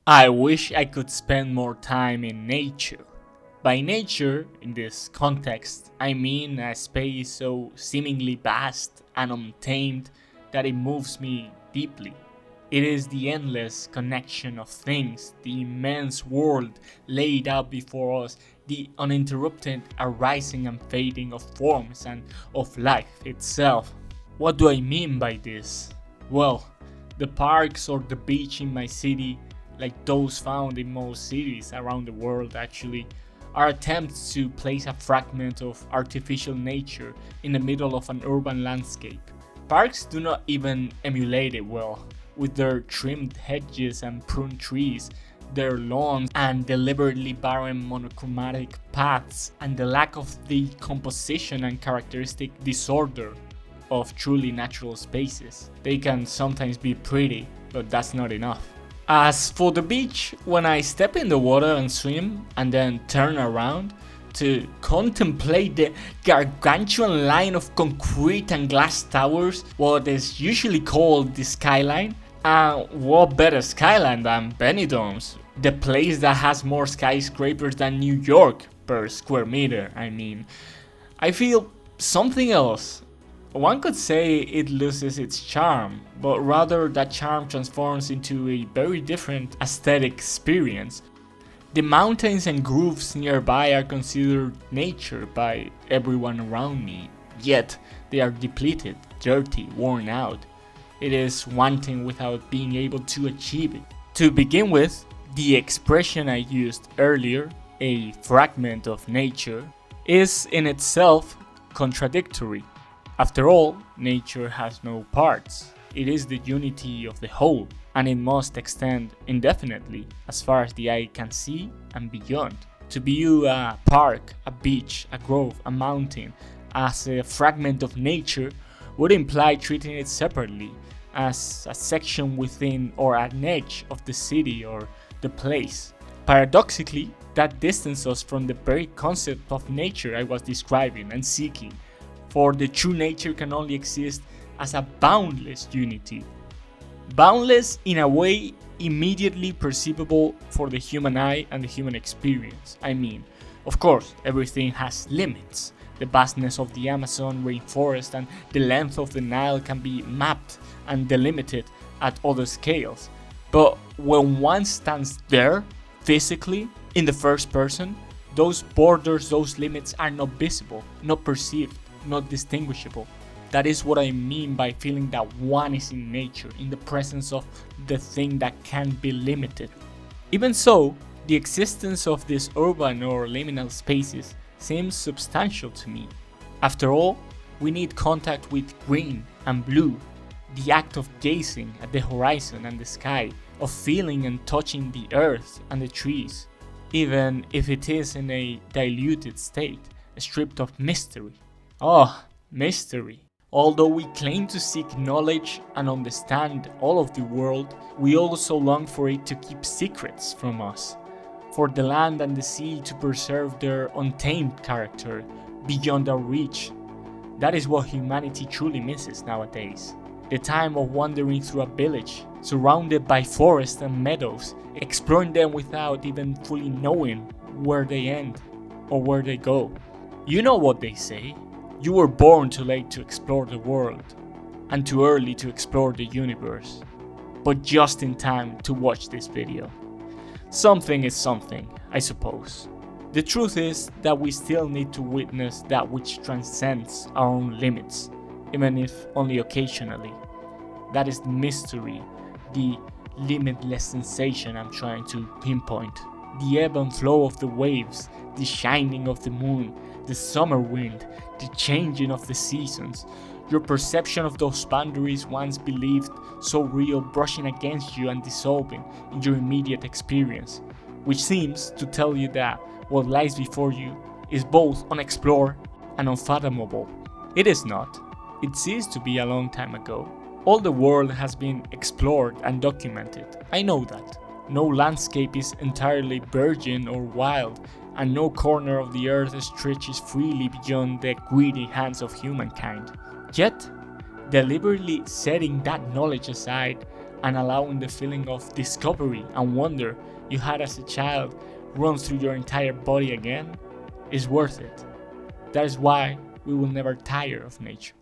I wish I could spend more time in nature. By nature, in this context, I mean a space so seemingly vast and untamed that it moves me deeply. It is the endless connection of things, the immense world laid out before us, the uninterrupted arising and fading of forms and of life itself. What do I mean by this? Well, the parks or the beach in my city, like those found in most cities around the world actually, are attempts to place a fragment of artificial nature in the middle of an urban landscape. Parks do not even emulate it well, with their trimmed hedges and pruned trees, their lawns and deliberately barren monochromatic paths, and the lack of the composition and characteristic disorder of truly natural spaces. They can sometimes be pretty, but that's not enough. As for the beach, when I step in the water and swim and then turn around to contemplate the gargantuan line of concrete and glass towers, what is usually called the skyline, what better skyline than Benidorm's, the place that has more skyscrapers than New York per square meter, I feel something else. One could say it loses its charm, but rather that charm transforms into a very different aesthetic experience. The mountains and groves nearby are considered nature by everyone around me, yet they are depleted, dirty, worn out. It is wanting without being able to achieve it. To begin with, the expression I used earlier, a fragment of nature, is in itself contradictory. After all, nature has no parts. It is the unity of the whole, and it must extend indefinitely as far as the eye can see and beyond. To view a park, a beach, a grove, a mountain as a fragment of nature would imply treating it separately, as a section within or an edge of the city or the place. Paradoxically, that distances us from the very concept of nature I was describing and seeking. For the true nature can only exist as a boundless unity. Boundless in a way immediately perceivable for the human eye and the human experience. Of course, everything has limits. The vastness of the Amazon rainforest and the length of the Nile can be mapped and delimited at other scales. But when one stands there, physically, in the first person, those borders, those limits are not visible, not perceived, not distinguishable. That is what I mean by feeling that one is in nature, in the presence of the thing that can't be limited. Even so, the existence of these urban or liminal spaces seems substantial to me. After all, we need contact with green and blue, the act of gazing at the horizon and the sky, of feeling and touching the earth and the trees, even if it is in a diluted state, stripped of mystery. Oh, mystery. Although we claim to seek knowledge and understand all of the world, we also long for it to keep secrets from us, for the land and the sea to preserve their untamed character beyond our reach. That is what humanity truly misses nowadays. The time of wandering through a village, surrounded by forests and meadows, exploring them without even fully knowing where they end or where they go. You know what they say. You were born too late to explore the world, and too early to explore the universe, but just in time to watch this video. Something is something, I suppose. The truth is that we still need to witness that which transcends our own limits, even if only occasionally. That is the mystery, the limitless sensation I'm trying to pinpoint. The ebb and flow of the waves, the shining of the moon, the summer wind, the changing of the seasons, your perception of those boundaries once believed so real brushing against you and dissolving in your immediate experience, which seems to tell you that what lies before you is both unexplored and unfathomable. It is not. It ceased to be a long time ago. All the world has been explored and documented. I know that. No landscape is entirely virgin or wild, and no corner of the earth stretches freely beyond the greedy hands of humankind. Yet, deliberately setting that knowledge aside, and allowing the feeling of discovery and wonder you had as a child run through your entire body again is worth it. That is why we will never tire of nature.